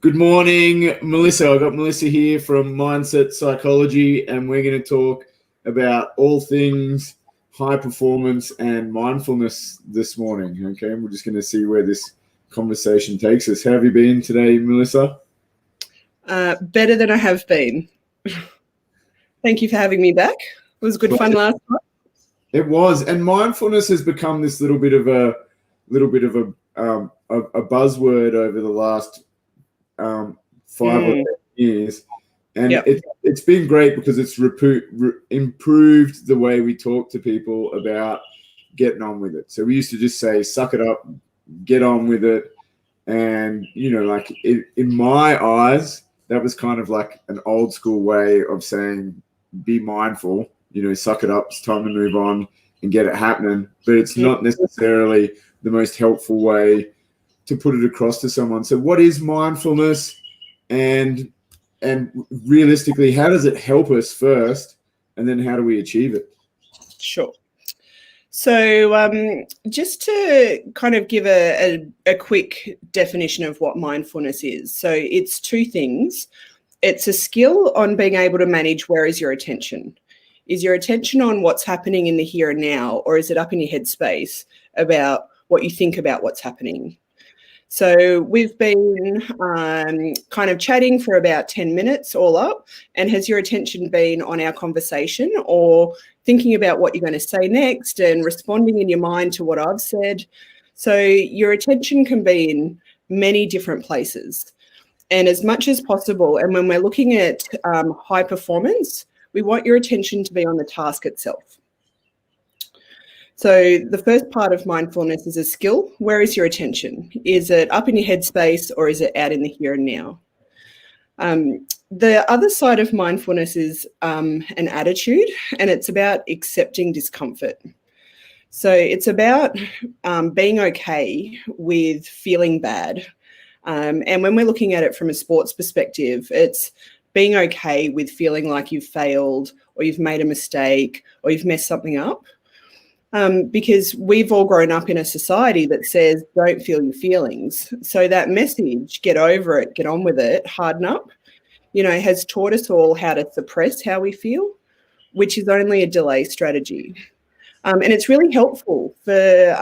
Good morning, Melissa. I've got Melissa here from Mindset Psychology, and we're going to talk about all things high performance and mindfulness this morning. Okay, and we're just going to see where this conversation takes us. How have you been today, Melissa? Better than I have been. Thank you for having me back. It was good fun last night. It was, and mindfulness has become this little bit of a buzzword over the last 5 or 10 years, and it's been great because it's improved the way we talk to people about getting on with it. So we used to just say, "Suck it up, get on with it," and in my eyes, that was kind of like an old school way of saying, "Be mindful." Suck it up. It's time to move on and get it happening. But it's not necessarily the most helpful way to put it across to someone. So what is mindfulness, and realistically, how does it help us first, and then how do we achieve it? Sure. So just to kind of give a quick definition of what mindfulness is. So it's two things. It's a skill on being able to manage where is your attention. Is your attention on what's happening in the here and now, or is it up in your headspace about what you think about what's happening? So we've been kind of chatting for about 10 minutes all up, and has your attention been on our conversation or thinking about what you're going to say next and responding in your mind to what I've said? So your attention can be in many different places, and as much as possible. And when we're looking at high performance, we want your attention to be on the task itself. So the first part of mindfulness is a skill. Where is your attention? Is it up in your headspace, or is it out in the here and now? The other side of mindfulness is an attitude, and it's about accepting discomfort. So it's about being okay with feeling bad. And when we're looking at it from a sports perspective, it's being okay with feeling like you've failed, or you've made a mistake, or you've messed something up. Because we've all grown up in a society that says, don't feel your feelings. So that message, get over it, get on with it, harden up, has taught us all how to suppress how we feel, which is only a delay strategy. And it's really helpful for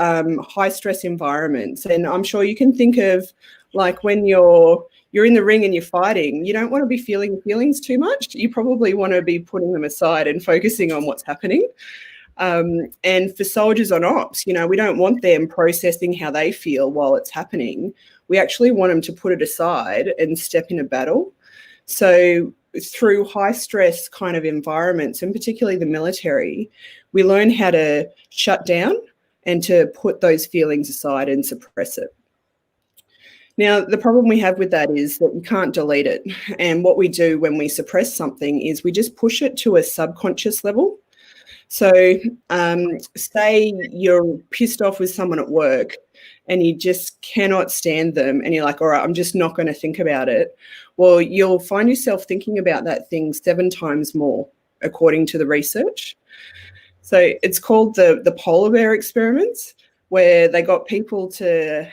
high stress environments. And I'm sure you can think of, like, when you're in the ring and you're fighting, you don't want to be feeling feelings too much. You probably want to be putting them aside and focusing on what's happening. And for soldiers on ops, we don't want them processing how they feel while it's happening. We actually want them to put it aside and step in a battle. So through high stress kind of environments, and particularly the military, we learn how to shut down and to put those feelings aside and suppress it. Now, the problem we have with that is that you can't delete it. And what we do when we suppress something is we just push it to a subconscious level. So say you're pissed off with someone at work and you just cannot stand them, and you're like, all right, I'm just not going to think about it. Well, you'll find yourself thinking about that thing 7 times more, according to the research. So it's called the polar bear experiments, where they got people to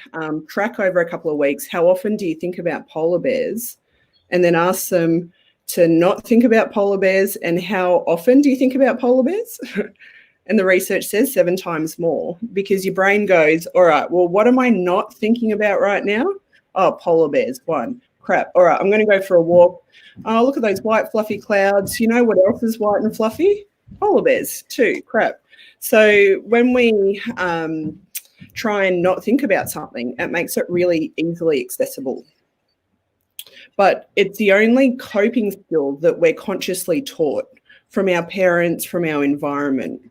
track over a couple of weeks, how often do you think about polar bears, and then ask them to not think about polar bears, and how often do you think about polar bears? And the research says 7 times more, because your brain goes, all right, well, what am I not thinking about right now? Oh, polar bears, 1. Crap. All right, I'm going to go for a walk. Oh, look at those white fluffy clouds. You know what else is white and fluffy? Polar bears, 2. Crap. So when we try and not think about something, it makes it really easily accessible. But it's the only coping skill that we're consciously taught from our parents, from our environment.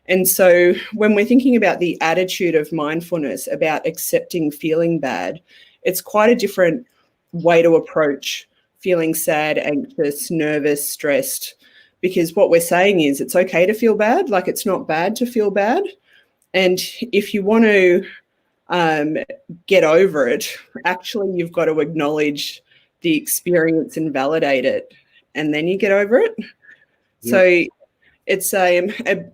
And so when we're thinking about the attitude of mindfulness, about accepting feeling bad, it's quite a different way to approach feeling sad, anxious, nervous, stressed, because what we're saying is it's okay to feel bad, like it's not bad to feel bad. And if you want to get over it, actually you've got to acknowledge the experience and validate it, and then you get over it. Yeah. So it's a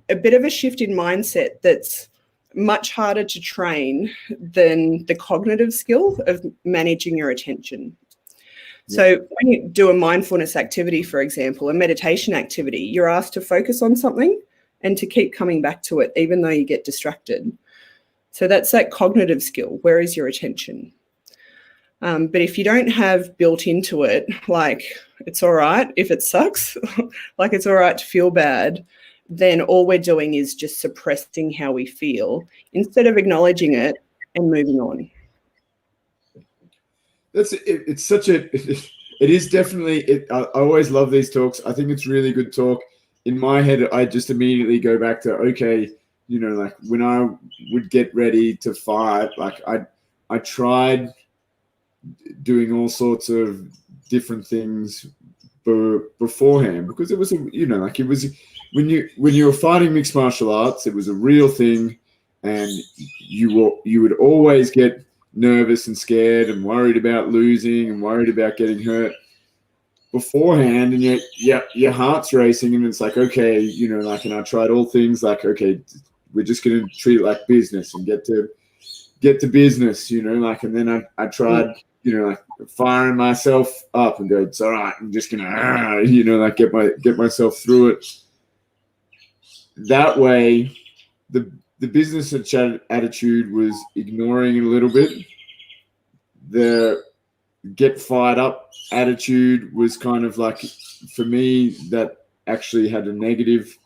bit of a shift in mindset that's much harder to train than the cognitive skill of managing your attention. So when you do a mindfulness activity, for example, a meditation activity, you're asked to focus on something and to keep coming back to it, even though you get distracted. So that's that cognitive skill. Where is your attention? But if you don't have built into it, like it's all right if it sucks, like it's all right to feel bad, then all we're doing is just suppressing how we feel instead of acknowledging it and moving on. It's such a, it is definitely, I always love these talks. I think it's really good talk. In my head, I just immediately go back to, okay, like when I would get ready to fight, like I tried doing all sorts of different things beforehand, because it was like it was when you were fighting mixed martial arts, it was a real thing, and you would always get nervous and scared and worried about losing and worried about getting hurt beforehand, and your heart's racing, and it's like, okay, like, and I tried all things like, okay, we're just going to treat it like business and get to business, like, and then I tried like firing myself up and go, it's all right, I'm just gonna like get myself through it. That way the business attitude was ignoring it a little bit. The get fired up attitude was kind of like, for me, that actually had a negative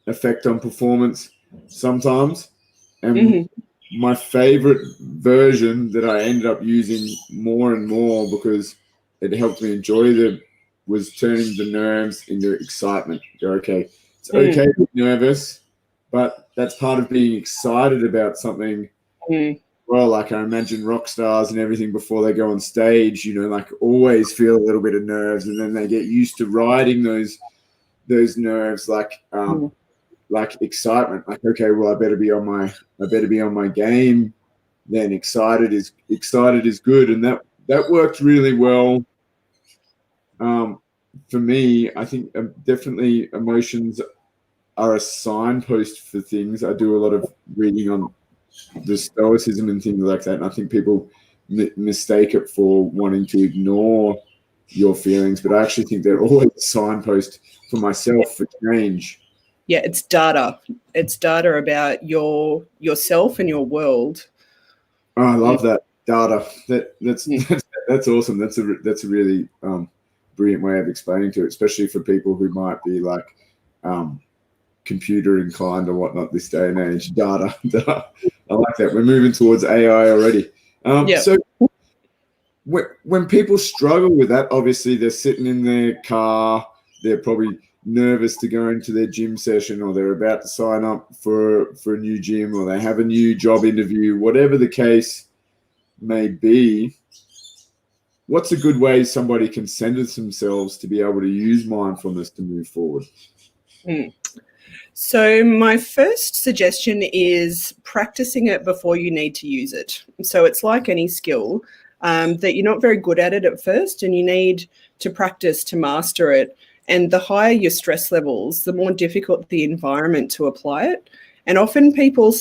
effect on performance sometimes. And my favorite version that I ended up using more and more, because it helped me enjoy was turning the nerves into excitement. Go, okay, it's okay to be nervous, but that's part of being excited about something. Well, like I imagine rock stars and everything before they go on stage, like always feel a little bit of nerves, and then they get used to riding those nerves, like excitement. Like, okay, well, I better be on my game. Then excited is good, and that worked really well. For me, I think definitely emotions are a signpost for things. I do a lot of reading on the stoicism and things like that, and I think people mistake it for wanting to ignore your feelings, but I actually think they're always a signpost for myself for change. Yeah, it's data. It's data about yourself and your world. Oh, I love that data. That's awesome. That's a really brilliant way of explaining to it, especially for people who might be like computer inclined or whatnot this day and age. Data. I like that. We're moving towards AI already. So when people struggle with that, obviously they're sitting in their car, they're probably nervous to go into their gym session, or they're about to sign up for a new gym, or they have a new job interview, whatever the case may be. What's a good way somebody can sentence themselves to be able to use mindfulness to move forward? So my first suggestion is practicing it before you need to use it. So it's like any skill that you're not very good at it at first, and you need to practice to master it. And the higher your stress levels, the more difficult the environment to apply it. And often people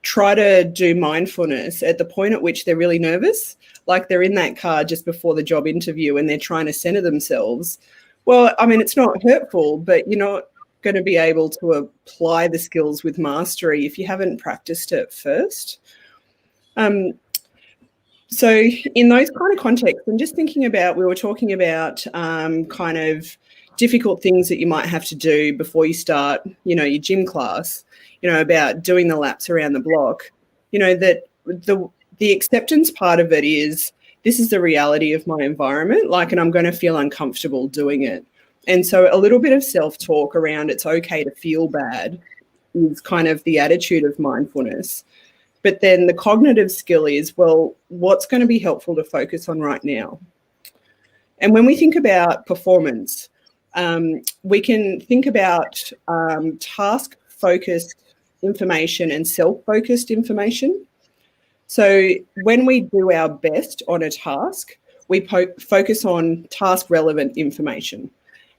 try to do mindfulness at the point at which they're really nervous, like they're in that car just before the job interview and they're trying to center themselves. Well, I mean, it's not hurtful, but you're not going to be able to apply the skills with mastery if you haven't practiced it first. So in those kind of contexts, and just thinking about, we were talking about kind of difficult things that you might have to do before you start, your gym class, about doing the laps around the block, that the acceptance part of it is, this is the reality of my environment, and I'm going to feel uncomfortable doing it. And so a little bit of self-talk around it's okay to feel bad is kind of the attitude of mindfulness. But then the cognitive skill is, well, what's going to be helpful to focus on right now? And when we think about performance, we can think about task-focused information and self-focused information. So when we do our best on a task, we focus on task-relevant information.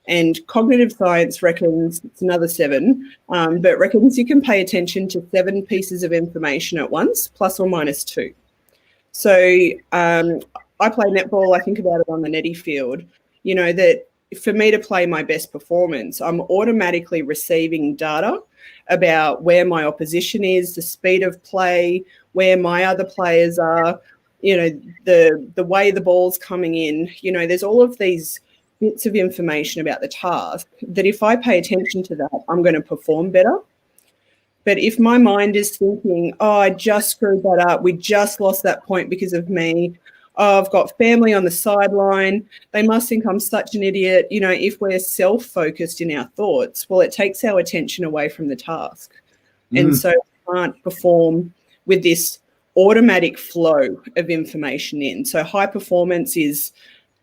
And cognitive science reckons, it's another 7, but reckons you can pay attention to 7 pieces of information at once, plus or minus 2. So I play netball, I think about it on the netty field, that for me to play my best performance, I'm automatically receiving data about where my opposition is, the speed of play, where my other players are, the way the ball's coming in. There's all of these bits of information about the task that if I pay attention to that, I'm going to perform better. But if my mind is thinking, oh, I just screwed that up, we just lost that point because of me, oh, I've got family on the sideline, they must think I'm such an idiot. If we're self-focused in our thoughts, well, it takes our attention away from the task. And so we can't perform with this automatic flow of information in. So high performance is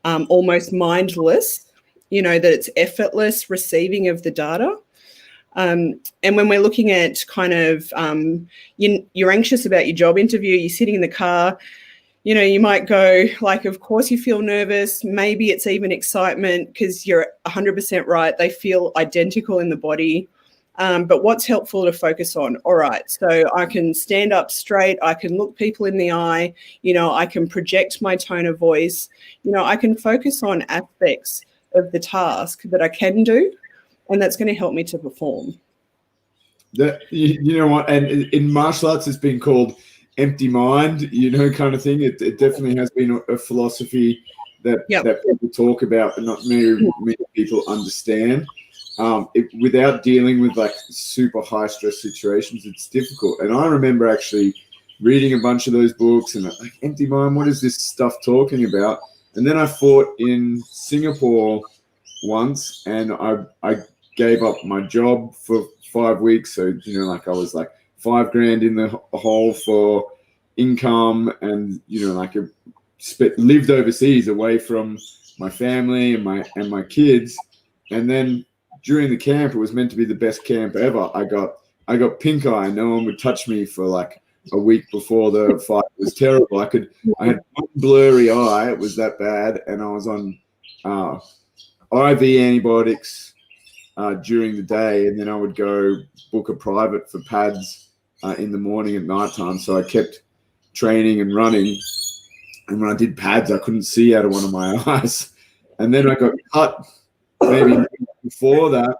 almost mindless, that it's effortless receiving of the data. And when we're looking at kind of you're anxious about your job interview, you're sitting in the car, you might go like, of course you feel nervous. Maybe it's even excitement because you're 100% right. They feel identical in the body. But what's helpful to focus on? All right, so I can stand up straight. I can look people in the eye. I can project my tone of voice. I can focus on aspects of the task that I can do, and that's going to help me to perform. You know what? And in martial arts, it's been called empty mind, kind of thing. It definitely has been a philosophy that people talk about, but not many people understand. Without dealing with like super high stress situations, it's difficult. And I remember actually reading a bunch of those books and like, empty mind, what is this stuff talking about? And then I fought in Singapore once, and I gave up my job for 5 weeks. So, like I was like $5,000 in the hole for income, and, like lived overseas away from my family and my kids. And then during the camp, it was meant to be the best camp ever. I got pink eye. No one would touch me for like a week before the fight. It was terrible. I had one blurry eye. It was that bad. And I was on IV antibiotics during the day, and then I would go book a private for pads in the morning and nighttime. So I kept training and running, and when I did pads, I couldn't see out of one of my eyes. And then I got cut maybe before that,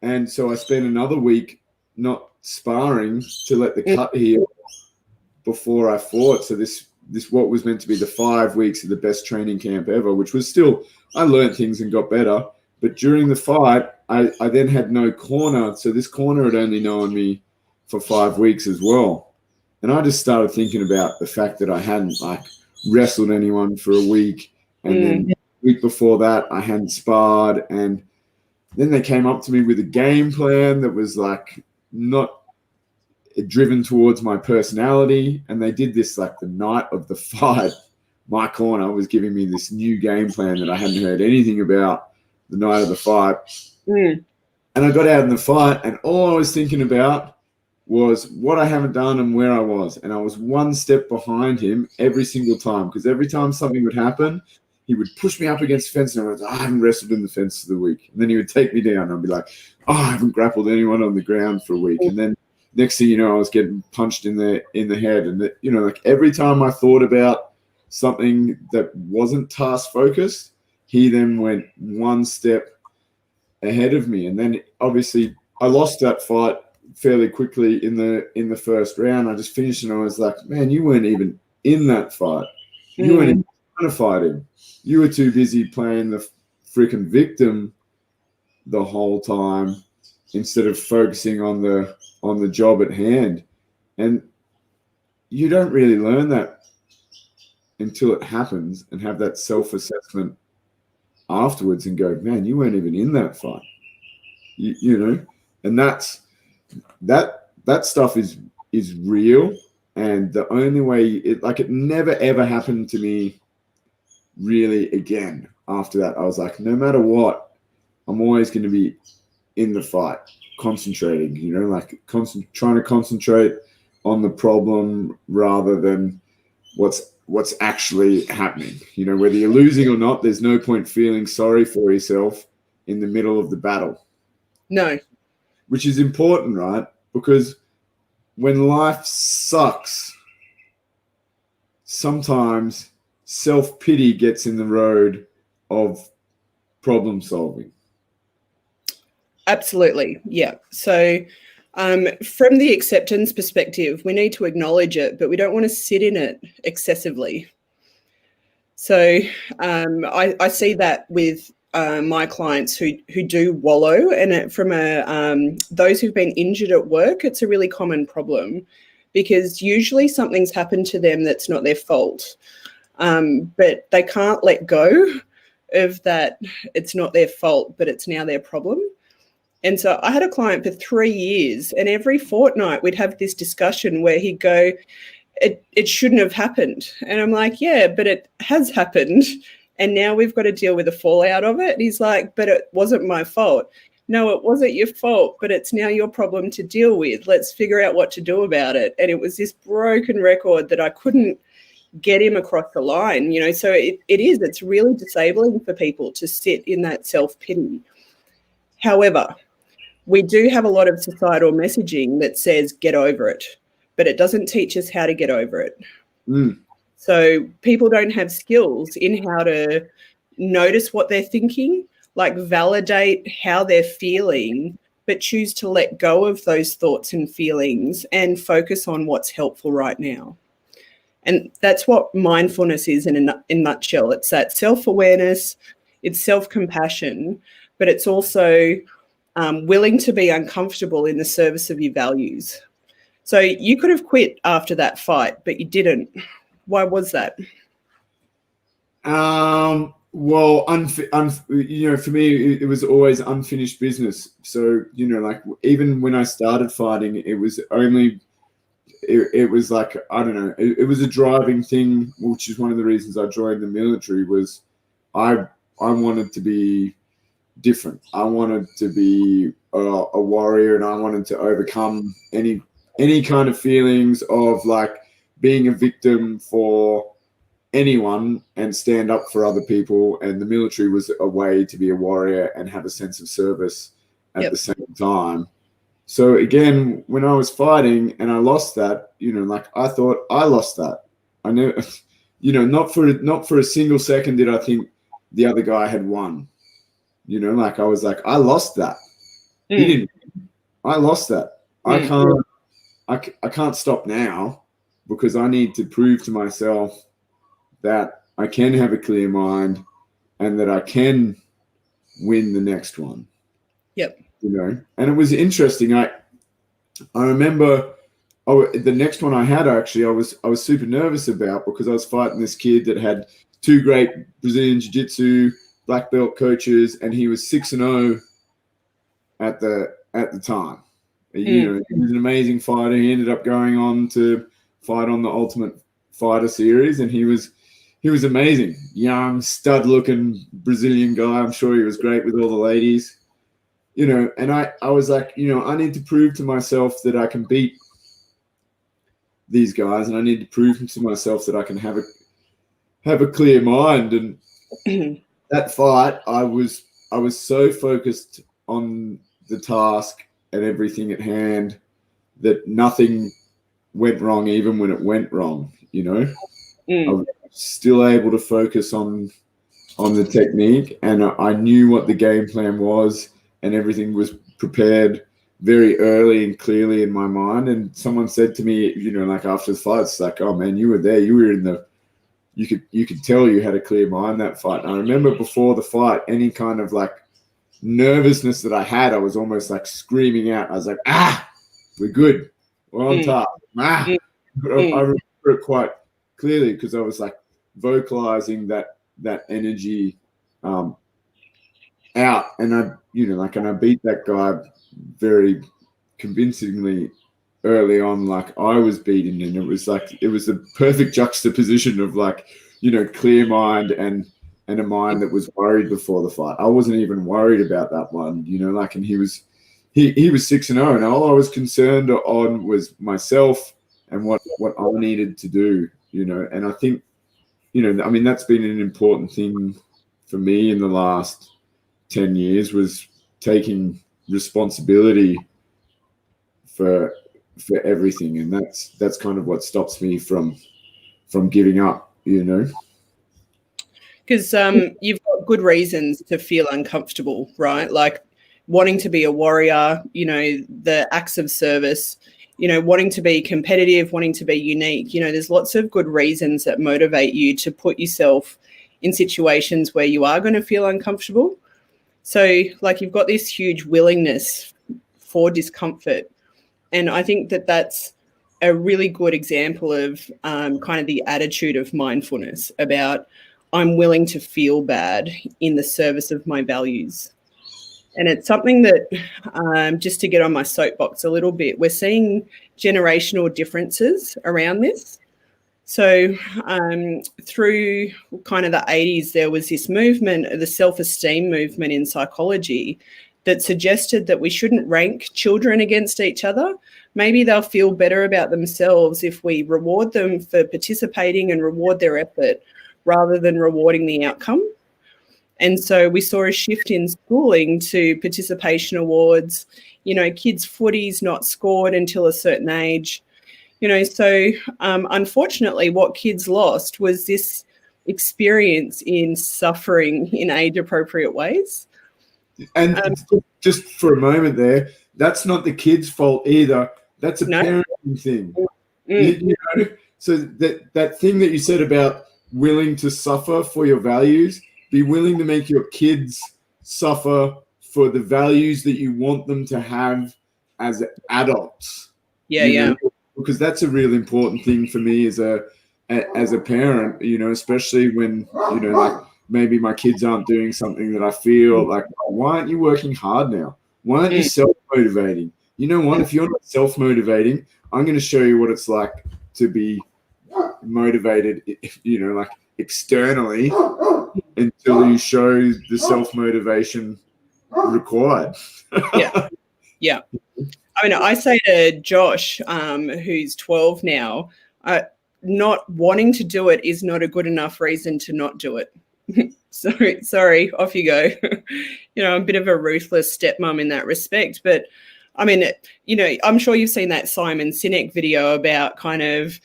and so I spent another week not sparring to let the cut heal before I fought. So this what was meant to be the 5 weeks of the best training camp ever, which was still, I learned things and got better. But during the fight, I then had no corner. So this corner had only known me for 5 weeks as well. And I just started thinking about the fact that I hadn't like wrestled anyone for a week. And then the week before that, I hadn't sparred. And then they came up to me with a game plan that was like not driven towards my personality. And they did this like the night of the fight. My corner was giving me this new game plan that I hadn't heard anything about the night of the fight. And I got out in the fight, and all I was thinking about was what I haven't done and where I was. And I was one step behind him every single time, because every time something would happen, he would push me up against the fence, and I was like, I haven't wrestled in the fence for the week. And then he would take me down, and I'd be like, oh, I haven't grappled anyone on the ground for a week. And then next thing you know, I was getting punched in the head. And like every time I thought about something that wasn't task focused, he then went one step ahead of me. And then obviously I lost that fight fairly quickly in the first round. I just finished, and I was like, man, you weren't even in that fight. You weren't even trying to fight him. You were too busy playing the freaking victim the whole time instead of focusing on the job at hand. And you don't really learn that until it happens and have that self-assessment afterwards and go, man, you weren't even in that fight. And that stuff is real. And the only way it never ever happened to me really again after that. I was like, no matter what, I'm always going to be in the fight, concentrating, trying to concentrate on the problem rather than what's actually happening. Whether you're losing or not, there's no point feeling sorry for yourself in the middle of the battle. No. Which is important, right? Because when life sucks, sometimes self-pity gets in the road of problem solving. Absolutely. Yeah. So from the acceptance perspective, we need to acknowledge it, but we don't want to sit in it excessively. So I see that with my clients who do wallow, and from those who've been injured at work, it's a really common problem because usually something's happened to them that's not their fault, but they can't let go of that. It's not their fault, but it's now their problem. And so I had a client for 3 years, and every fortnight we'd have this discussion where he'd go, it shouldn't have happened. And I'm like, yeah, but it has happened. And now we've got to deal with the fallout of it. And he's like, but it wasn't my fault. No, it wasn't your fault, but it's now your problem to deal with. Let's figure out what to do about it. And it was this broken record that I couldn't get him across the line, you know. So it's really disabling for people to sit in that self-pity. However, we do have a lot of societal messaging that says get over it, but it doesn't teach us how to get over it. So people don't have skills in how to notice what they're thinking, like validate how they're feeling, but choose to let go of those thoughts and feelings and focus on what's helpful right now. And that's what mindfulness is in a nutshell. It's that self-awareness, it's self-compassion, but it's also willing to be uncomfortable in the service of your values. So you could have quit after that fight, but you didn't. Why was that? Well, you know, for me, it was always unfinished business. So, you know, like even when I started fighting, it was only, it was like, I don't know, it was a driving thing, which is one of the reasons I joined the military was I wanted to be different. I wanted to be a warrior, and I wanted to overcome any kind of feelings of like being a victim for anyone and stand up for other people. And the military was a way to be a warrior and have a sense of service at the same time. So again, when I was fighting and I lost that, you know, like I thought I lost that. I knew, you know, not for a single second did I think the other guy had won. You know, like I was like, I lost that. He didn't. I lost that. I can't stop now because I need to prove to myself that I can have a clear mind and that I can win the next one. Yep. You know, and it was interesting. I remember the next one I had actually I was super nervous about because I was fighting this kid that had 2 great Brazilian Jiu-Jitsu black belt coaches, and he was 6-0 at the time. You know, he was an amazing fighter. He ended up going on to fight on the Ultimate Fighter series, and he was amazing. Young, stud-looking Brazilian guy. I'm sure he was great with all the ladies. You know, and I was like, you know, I need to prove to myself that I can beat these guys, and I need to prove to myself that I can have a clear mind. And that fight, I was so focused on the task and everything at hand that nothing went wrong, even when it went wrong. You know, I was still able to focus on the technique, and I knew what the game plan was, and everything was prepared very early and clearly in my mind. And someone said to me, you know, like after the fight, it's like, oh man, you were there, you were in the. You could tell you had a clear mind that fight. And I remember before the fight, any kind of like nervousness that I had, I was almost like screaming out. I was like, we're good. We're on top. I remember it quite clearly because I was like vocalizing that energy out. And I beat that guy very convincingly early on, like I was beaten, and it was the perfect juxtaposition of like, you know, clear mind and a mind that was worried before the fight. I wasn't even worried about that one, you know, like, and he was 6-0, and all I was concerned on was myself and what I needed to do, you know. And I think, you know, I mean, that's been an important thing for me in the last 10 years was taking responsibility for everything, and that's kind of what stops me from giving up, you know. because you've got good reasons to feel uncomfortable, right? Like wanting to be a warrior, the acts of service, wanting to be competitive, wanting to be unique. There's lots of good reasons that motivate you to put yourself in situations where you are going to feel uncomfortable. So, like, you've got this huge willingness for discomfort. And I think that that's a really good example of kind of the attitude of mindfulness about I'm willing to feel bad in the service of my values. And it's something that, just to get on my soapbox a little bit, we're seeing generational differences around this. So through kind of the 80s, there was this movement, the self-esteem movement in psychology, that suggested that we shouldn't rank children against each other. Maybe they'll feel better about themselves if we reward them for participating and reward their effort rather than rewarding the outcome. And so we saw a shift in schooling to participation awards, kids' footies not scored until a certain age. So unfortunately, what kids lost was this experience in suffering in age-appropriate ways. And just for a moment there, that's not the kid's fault either. That's a parenting thing. So that thing that you said about willing to suffer for your values, be willing to make your kids suffer for the values that you want them to have as adults. Yeah. Because that's a real important thing for me as a parent, especially when, like maybe my kids aren't doing something that I feel like, why aren't you working hard now? Why aren't you self-motivating? You know what? If you're not self-motivating, I'm going to show you what it's like to be motivated, like externally until you show the self-motivation required. Yeah. I mean, I say to Josh, who's 12 now, not wanting to do it is not a good enough reason to not do it. Sorry, off you go. I'm a bit of a ruthless stepmom in that respect. But I mean, I'm sure you've seen that Simon Sinek video about kind of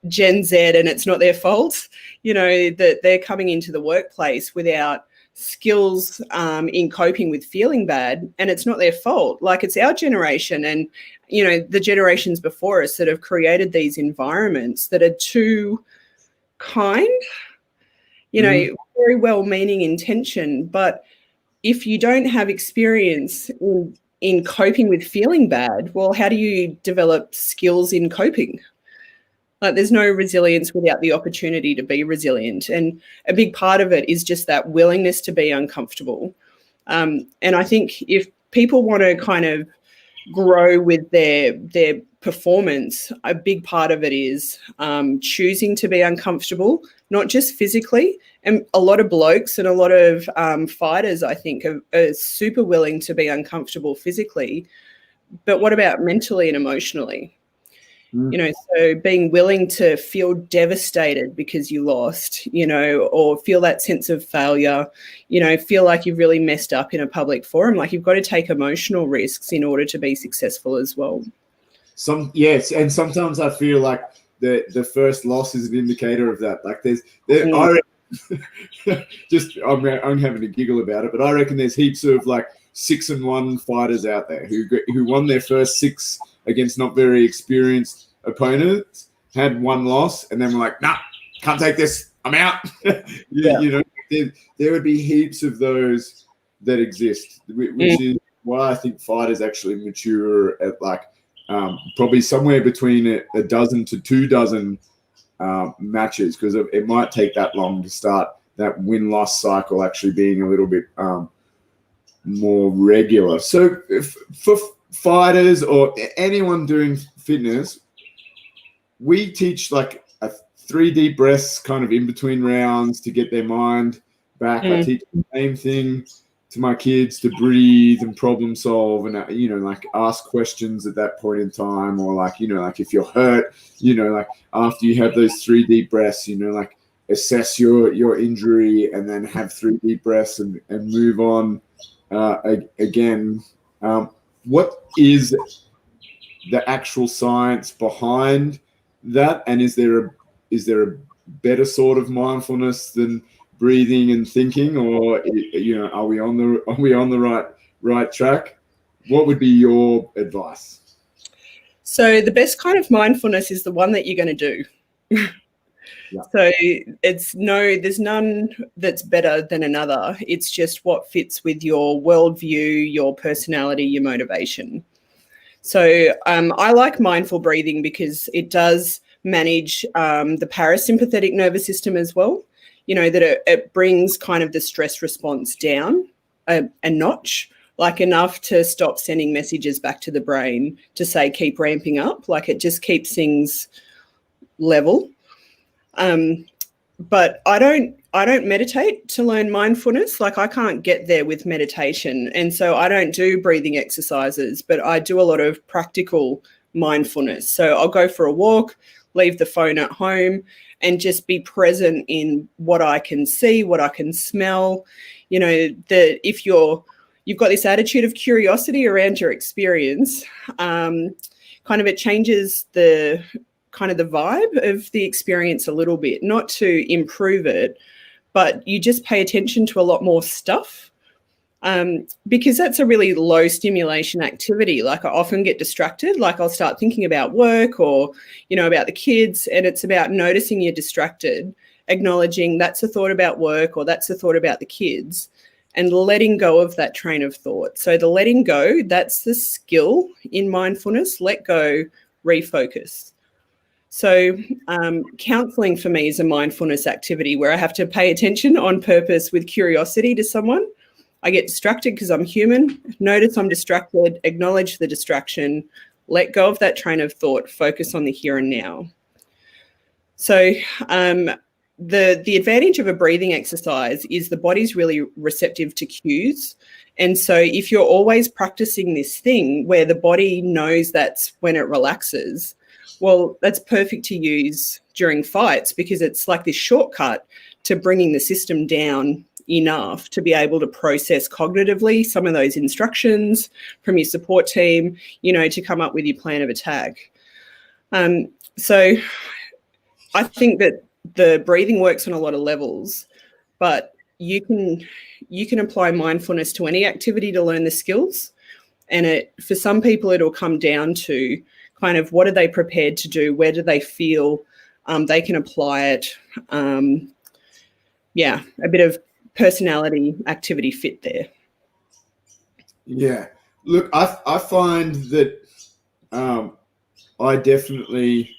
Gen Z and it's not their fault, that they're coming into the workplace without skills in coping with feeling bad, and it's not their fault. Like, it's our generation and the generations before us that have created these environments that are too kind, very well-meaning intention, but if you don't have experience in coping with feeling bad, well, how do you develop skills in coping? Like, there's no resilience without the opportunity to be resilient. And a big part of it is just that willingness to be uncomfortable. And I think if people want to kind of grow with their performance, a big part of it is choosing to be uncomfortable, not just physically. And a lot of blokes and a lot of fighters, I think, are super willing to be uncomfortable physically. But what about mentally and emotionally? So being willing to feel devastated because you lost, or feel that sense of failure, feel like you've really messed up in a public forum. Like, you've got to take emotional risks in order to be successful as well. Yes, and sometimes I feel like the first loss is an indicator of that. Like I'm having a giggle about it, but I reckon there's heaps of like 6-1 fighters out there who won their first 6 against not very experienced opponents, had 1 loss, and then were like, nah, can't take this, I'm out. There would be heaps of those that exist, which is why I think fighters actually mature at like probably somewhere between a dozen to 2 dozen matches, because it might take that long to start that win-loss cycle actually being a little bit more regular. So for fighters or anyone doing fitness, we teach like a 3 deep breaths kind of in between rounds to get their mind back. I teach the same thing to my kids, to breathe and problem solve and, like ask questions at that point in time, or like, like if you're hurt, like after you have those 3 deep breaths, like assess your injury and then have 3 deep breaths and move on again. What is the actual science behind that, and is there better sort of mindfulness than breathing and thinking, or are we on the right track? What would be your advice? So the best kind of mindfulness is the one that you're going to do. Yeah. So there's none that's better than another. It's just what fits with your worldview, your personality, your motivation. So I like mindful breathing because it does manage the parasympathetic nervous system as well. That it brings kind of the stress response down a notch, like enough to stop sending messages back to the brain to say keep ramping up. Like it just keeps things level. But I don't meditate to learn mindfulness. Like I can't get there with meditation. And so I don't do breathing exercises, but I do a lot of practical mindfulness. So I'll go for a walk, leave the phone at home, and just be present in what I can see, what I can smell. That if you've got this attitude of curiosity around your experience, kind of it changes the vibe of the experience a little bit, not to improve it, but you just pay attention to a lot more stuff because that's a really low stimulation activity. Like I often get distracted, like I'll start thinking about work or, about the kids, and it's about noticing you're distracted, acknowledging that's a thought about work or that's a thought about the kids, and letting go of that train of thought. So the letting go, that's the skill in mindfulness. Let go, refocus. So counselling for me is a mindfulness activity where I have to pay attention on purpose with curiosity to someone. I get distracted because I'm human. Notice I'm distracted, acknowledge the distraction, let go of that train of thought, focus on the here and now. So the advantage of a breathing exercise is the body's really receptive to cues. And so if you're always practicing this thing where the body knows that's when it relaxes, well, that's perfect to use during fights because it's like this shortcut to bringing the system down enough to be able to process cognitively some of those instructions from your support team, to come up with your plan of attack. So I think that the breathing works on a lot of levels, but you can apply mindfulness to any activity to learn the skills. And for some people, it'll come down to kind of what are they prepared to do? Where do they feel they can apply it? A bit of personality activity fit there. Yeah. Look, I find that I definitely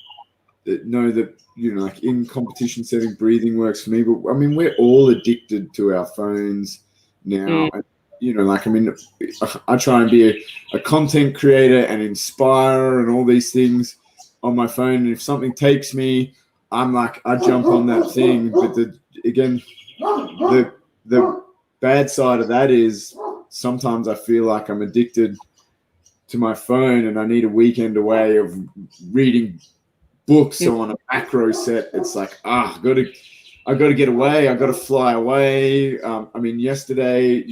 know that, like in competition setting, breathing works for me. But I mean, we're all addicted to our phones now. And, I try and be a content creator and inspire and all these things on my phone. And if something takes me, I'm like, I jump on that thing. But the bad side of that is sometimes I feel like I'm addicted to my phone and I need a weekend away of reading books on a macro set. It's like, I got to get away. I got to fly away. Yesterday,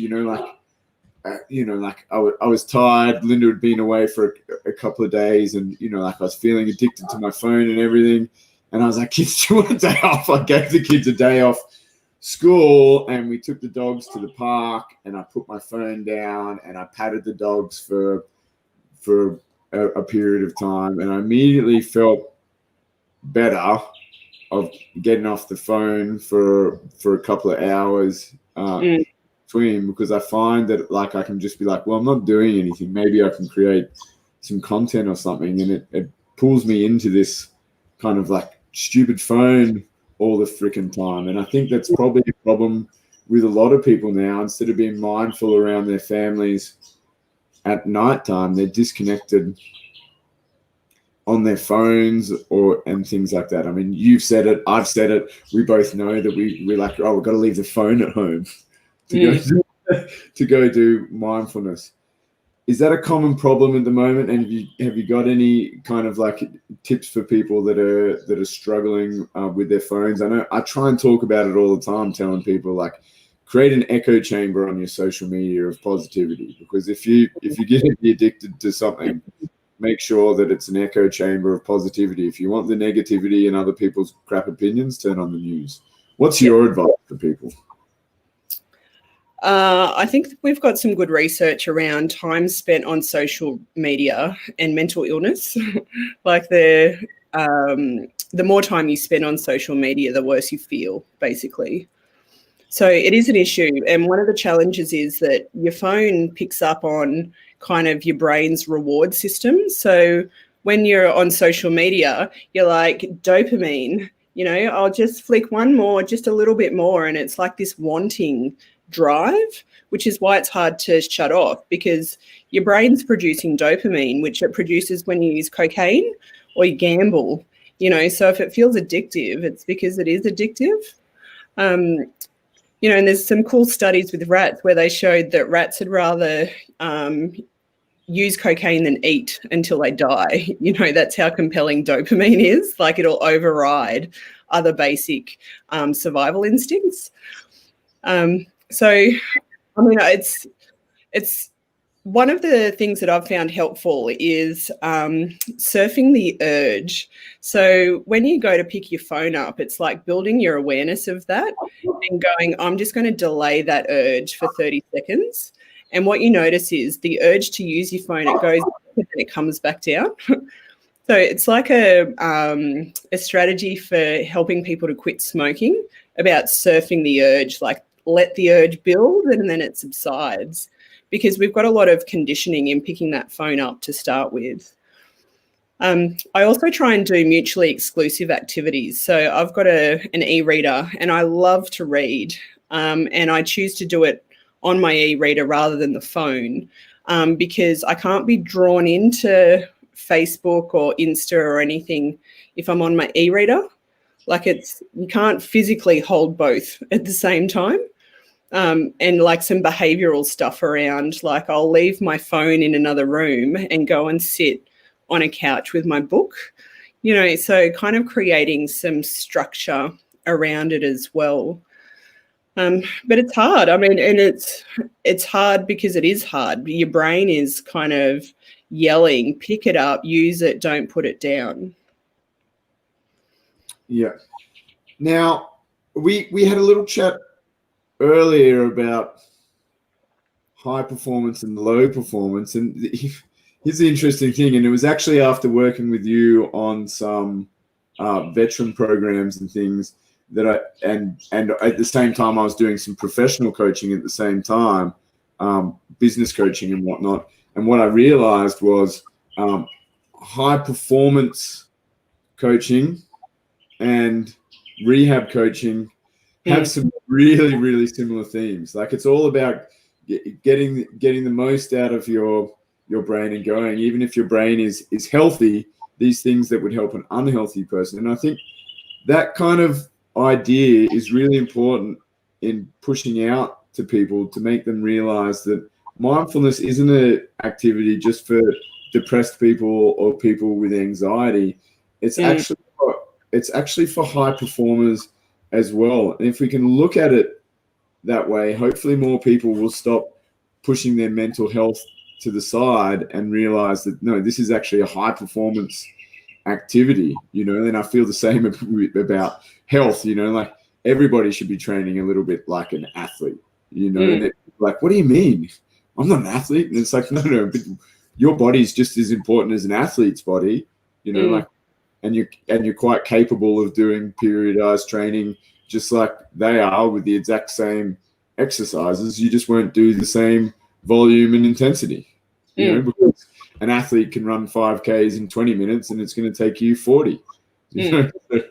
I was tired. Linda had been away for a couple of days, and I was feeling addicted to my phone and everything. And I was like, kids, do you want a day off? I gave the kids a day off school, and we took the dogs to the park, and I put my phone down, and I patted the dogs for a period of time, and I immediately felt better of getting off the phone for a couple of hours between, because I find that like I can just be like, well, I'm not doing anything. Maybe I can create some content or something, and it pulls me into this kind of like stupid phone all the freaking time. And I think that's probably a problem with a lot of people now. Instead of being mindful around their families at nighttime, they're disconnected on their phones and things like that. I mean, you've said it, I've said it. We both know that we're like, we've got to leave the phone at home to go do mindfulness. Is that a common problem at the moment? And have you got any kind of like tips for people that are struggling with their phones? I know I try and talk about it all the time, telling people like, create an echo chamber on your social media of positivity, because if you get to be addicted to something, make sure that it's an echo chamber of positivity. If you want the negativity and other people's crap opinions, turn on the news. What's your advice for people? I think we've got some good research around time spent on social media and mental illness. Like the more time you spend on social media, the worse you feel, basically. So it is an issue. And one of the challenges is that your phone picks up on kind of your brain's reward system. So when you're on social media, you're like, dopamine, I'll just flick one more, just a little bit more. And it's like this wanting drive, which is why it's hard to shut off, because your brain's producing dopamine, which it produces when you use cocaine or you gamble, so if it feels addictive, it's because it is addictive. And there's some cool studies with rats where they showed that rats would rather use cocaine than eat until they die. That's how compelling dopamine is. Like, it'll override other basic survival instincts. So, I mean, it's one of the things that I've found helpful is surfing the urge. So when you go to pick your phone up, it's like building your awareness of that and going, I'm just going to delay that urge for 30 seconds. And what you notice is the urge to use your phone, it goes up and then it comes back down. So it's like a strategy for helping people to quit smoking, about surfing the urge, like let the urge build and then it subsides, because we've got a lot of conditioning in picking that phone up to start with. I also try and do mutually exclusive activities. So I've got an e-reader and I love to read, and I choose to do it on my e-reader rather than the phone, because I can't be drawn into Facebook or Insta or anything if I'm on my e-reader. Like, you can't physically hold both at the same time. And like some behavioral stuff around, like I'll leave my phone in another room and go and sit on a couch with my book, so kind of creating some structure around it as well. But it's hard. I mean, and it's hard because it is hard. Your brain is kind of yelling, pick it up, use it, don't put it down. Yeah. Now, we had a little chat earlier about high performance and low performance, and here's the interesting thing, and it was actually after working with you on some veteran programs and things that and at the same time I was doing some professional coaching at the same time, business coaching and whatnot, and what I realized was high performance coaching and rehab coaching have some really, really similar themes. Like, it's all about getting the most out of your brain and going, even if your brain is healthy, these things that would help an unhealthy person. And I think that kind of idea is really important in pushing out to people, to make them realize that mindfulness isn't an activity just for depressed people or people with anxiety. It's actually for high performers as well. And if we can look at it that way, hopefully more people will stop pushing their mental health to the side and realize that, no, this is actually a high performance activity, and I feel the same about health, like everybody should be training a little bit like an athlete, and like, what do you mean? I'm not an athlete. And it's like, no, but your body's just as important as an athlete's body, like, and you're quite capable of doing periodized training just like they are with the exact same exercises. You just won't do the same volume and intensity, because an athlete can run 5Ks in 20 minutes and it's going to take you 40. But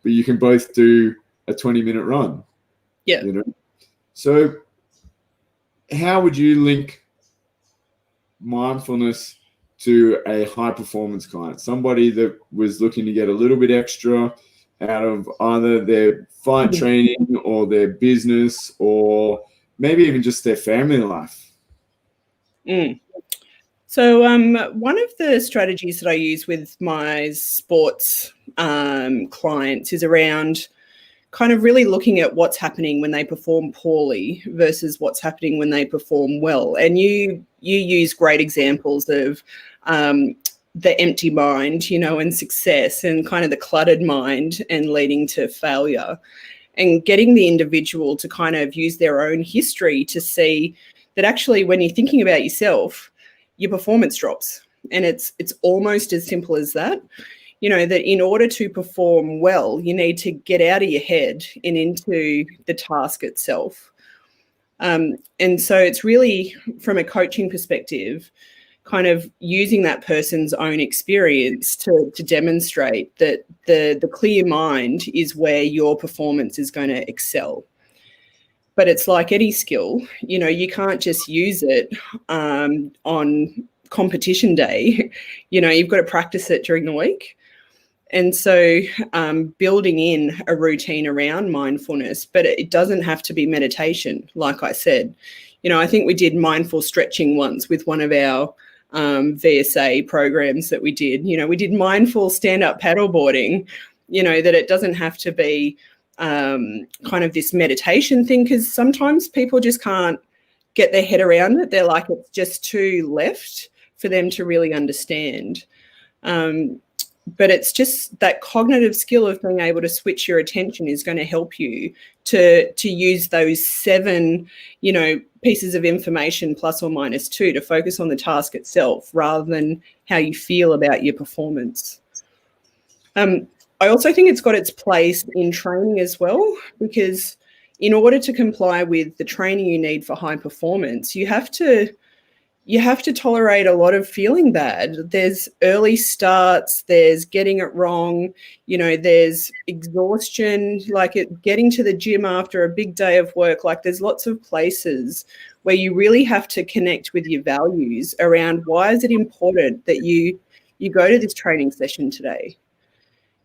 you can both do a 20-minute run. Yeah. So how would you link mindfulness to a high performance client, somebody that was looking to get a little bit extra out of either their fight training or their business, or maybe even just their family life? So one of the strategies that I use with my sports clients is around kind of really looking at what's happening when they perform poorly versus what's happening when they perform well. And you use great examples of the empty mind, and success, and kind of the cluttered mind and leading to failure, and getting the individual to kind of use their own history to see that actually when you're thinking about yourself, your performance drops. And it's almost as simple as that. That in order to perform well, you need to get out of your head and into the task itself. And so it's really, from a coaching perspective, kind of using that person's own experience to demonstrate that the clear mind is where your performance is going to excel. But it's like any skill, you can't just use it on competition day. You've got to practice it during the week. And so building in a routine around mindfulness, but it doesn't have to be meditation, like I said. I think we did mindful stretching once with one of our VSA programs that we did. We did mindful stand-up paddleboarding, that it doesn't have to be kind of this meditation thing, because sometimes people just can't get their head around it. They're like, it's just too left for them to really understand. But it's just that cognitive skill of being able to switch your attention is going to help you to use those 7, pieces of information plus or minus 2 to focus on the task itself rather than how you feel about your performance. I also think it's got its place in training as well, because in order to comply with the training you need for high performance, you have to tolerate a lot of feeling bad. There's early starts, there's getting it wrong, there's exhaustion, like getting to the gym after a big day of work. Like there's lots of places where you really have to connect with your values around why is it important that you go to this training session today.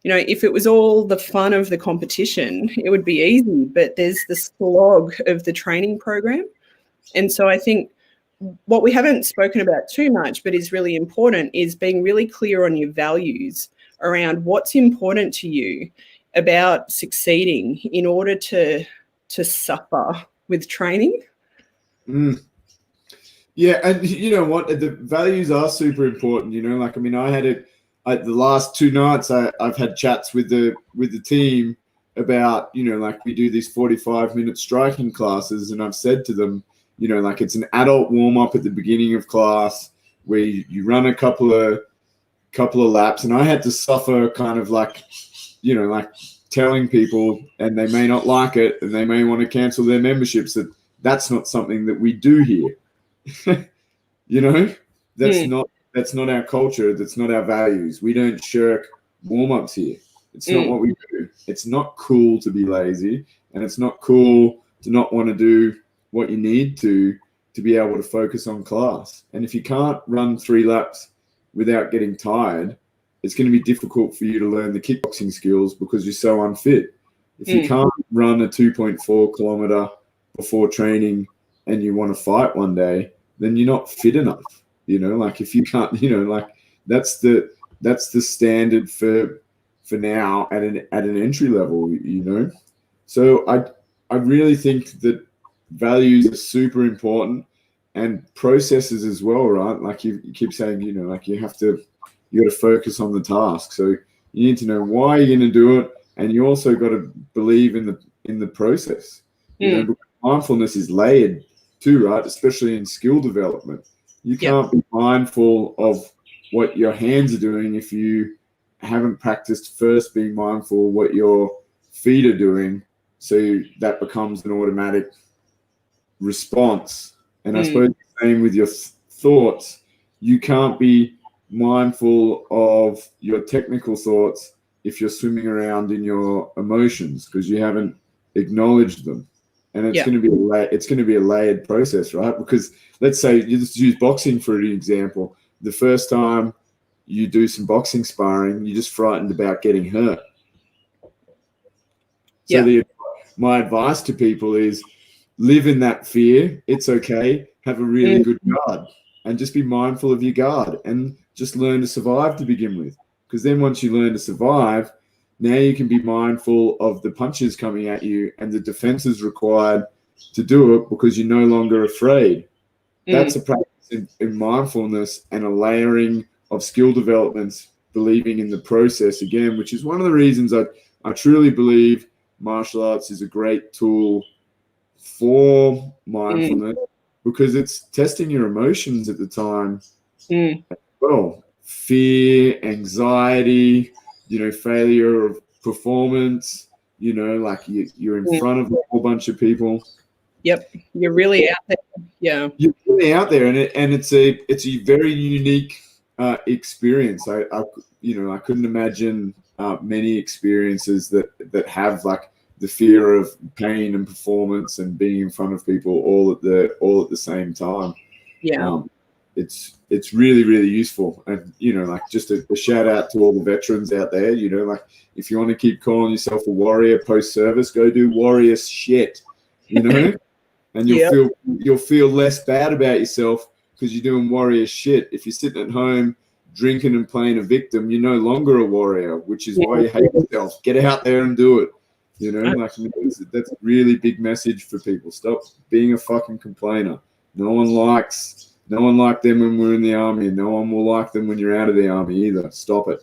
If it was all the fun of the competition, it would be easy, but there's the slog of the training program. And so I think what we haven't spoken about too much, but is really important, is being really clear on your values around what's important to you about succeeding in order to suffer with training. Yeah, and you know what? The values are super important. I had it the last 2 nights. I've had chats with the team about we do these 45-minute striking classes, and I've said to them, it's an adult warm-up at the beginning of class where you run a couple of laps, and I had to suffer kind of like telling people, and they may not like it, and they may want to cancel their memberships, that's not something that we do here. That's not our culture. That's not our values. We don't shirk warm-ups here. It's not what we do. It's not cool to be lazy, and it's not cool to not want to do what you need to be able to focus on class. And if you can't run 3 laps without getting tired, it's going to be difficult for you to learn the kickboxing skills because you're so unfit. If you can't run a 2.4 kilometer before training and you want to fight one day, then you're not fit enough. If you can't, that's the standard for now at an entry level, So I really think that values are super important, and processes as well, right? Like you keep saying, you got to focus on the task. So you need to know why you're going to do it, and you also got to believe in the process. Because mindfulness is layered too, right? Especially in skill development. You can't be mindful of what your hands are doing if you haven't practiced first being mindful of what your feet are doing. So that becomes an automatic response. And I suppose the same with your thoughts. You can't be mindful of your technical thoughts if you're swimming around in your emotions because you haven't acknowledged them. And it's going to be a layered process, right? Because let's say you just use boxing for an example. The first time you do some boxing sparring, you're just frightened about getting hurt. So my advice to people is live in that fear. It's okay. Have a really good guard and just be mindful of your guard and just learn to survive to begin with. Because then once you learn to survive, now you can be mindful of the punches coming at you and the defenses required to do it because you're no longer afraid. That's a practice in mindfulness and a layering skill developments, believing in the process again, which is one of the reasons I truly believe martial arts is a great tool for mindfulness, because it's testing your emotions at the time. Well, fear, anxiety, failure of performance, like you're in front of a whole bunch of people. Yep, you're really out there. Yeah, you're really out there, and it's a very unique experience. I couldn't imagine many experiences that have like the fear of pain and performance and being in front of people all at the same time. Yeah. It's really, really useful. And, like just a shout out to all the veterans out there, like if you want to keep calling yourself a warrior post-service, go do warrior shit, and you'll feel less bad about yourself because you're doing warrior shit. If you're sitting at home drinking and playing a victim, you're no longer a warrior, which is why you hate yourself. Get out there and do it. That's a really big message for people. Stop being a fucking complainer. No one liked them when we're in the army. No one will like them when you're out of the army either. Stop it.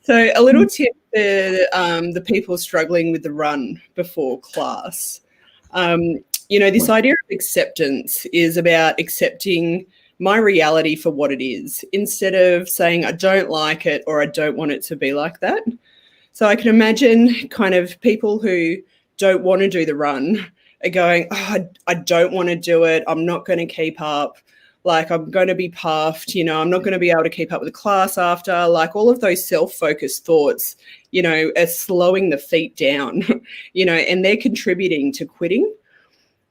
So a little tip for the people struggling with the run before class. This idea of acceptance is about accepting my reality for what it is, instead of saying I don't like it or I don't want it to be like that. So I can imagine kind of people who don't want to do the run are going, oh, I don't want to do it. I'm not going to keep up. Like, I'm going to be puffed, I'm not going to be able to keep up with the class after. Like, all of those self-focused thoughts, are slowing the feet down, and they're contributing to quitting.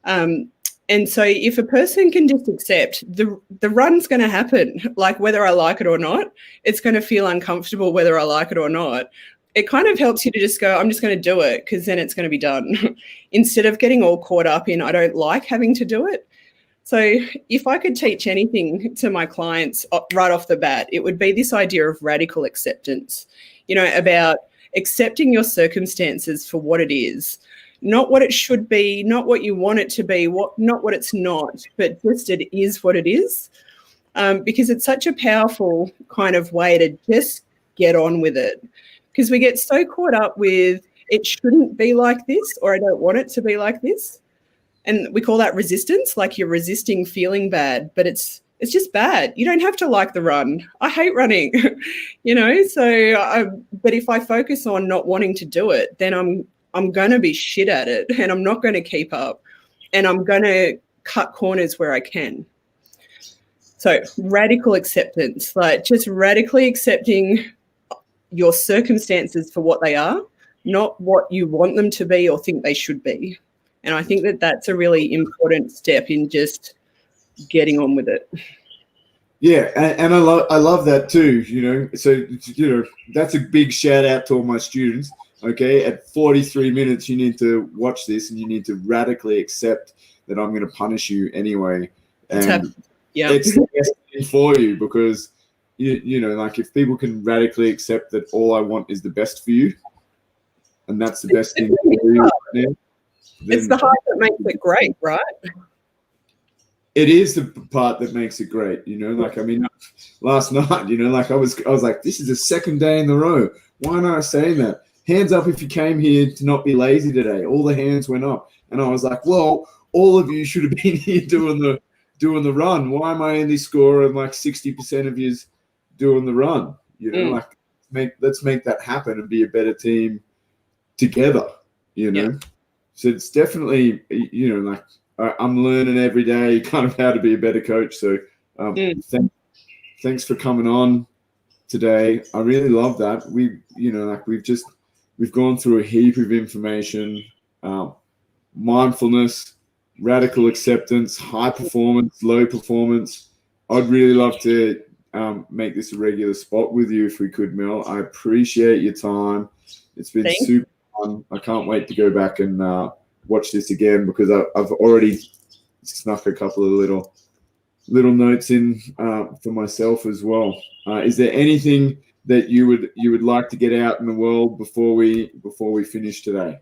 And so if a person can just accept the run's going to happen, like whether I like it or not, it's going to feel uncomfortable whether I like it or not. It kind of helps you to just go, I'm just going to do it because then it's going to be done, instead of getting all caught up in I don't like having to do it. So if I could teach anything to my clients right off the bat, it would be this idea of radical acceptance, about accepting your circumstances for what it is, not what it should be, not what you want it to be, not what it's not, but just it is what it is, because it's such a powerful kind of way to just get on with it, because we get so caught up with it shouldn't be like this, or I don't want it to be like this. And we call that resistance, like you're resisting feeling bad, but it's just bad. You don't have to like the run. I hate running, but if I focus on not wanting to do it, then I'm going to be shit at it, and I'm not going to keep up, and I'm going to cut corners where I can. So radical acceptance, like just radically accepting your circumstances for what they are, not what you want them to be or think they should be. And I think that that's a really important step in just getting on with it. Yeah, and I love that too, So, that's a big shout out to all my students. Okay, at 43 minutes, you need to watch this and you need to radically accept that I'm going to punish you anyway. And it's the best thing for you, because, like if people can radically accept that all I want is the best for you, and that's the best thing for you right now. It's the heart that makes it great, right? It is the part that makes it great, last night, I was like, this is the second day in a row. Why am I saying that? Hands up if you came here to not be lazy today. All the hands went up. And I was like, well, all of you should have been here doing the run. Why am I only scoring like 60% of you doing the run? Let's make that happen and be a better team together, Yeah. So it's definitely, I'm learning every day kind of how to be a better coach. So thanks for coming on today. I really love that. We've gone through a heap of information, mindfulness, radical acceptance, high performance, low performance. I'd really love to make this a regular spot with you if we could, Mel. I appreciate your time. It's been super fun. I can't wait to go back and watch this again, because I've already snuck a couple of little notes in for myself as well. Is there anything that you would like to get out in the world before we finish today?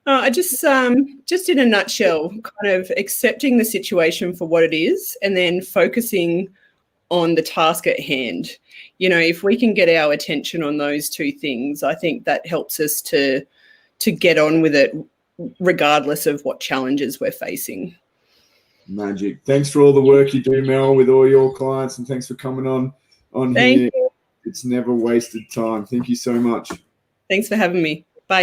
I just in a nutshell, kind of accepting the situation for what it is and then focusing on the task at hand. You know, if we can get our attention on those two things, I think that helps us to get on with it regardless of what challenges we're facing. Magic. Thanks for all the work you do, Mel, with all your clients, and thanks for coming on Thank here. you. It's never wasted time. Thank you so much. Thanks for having me.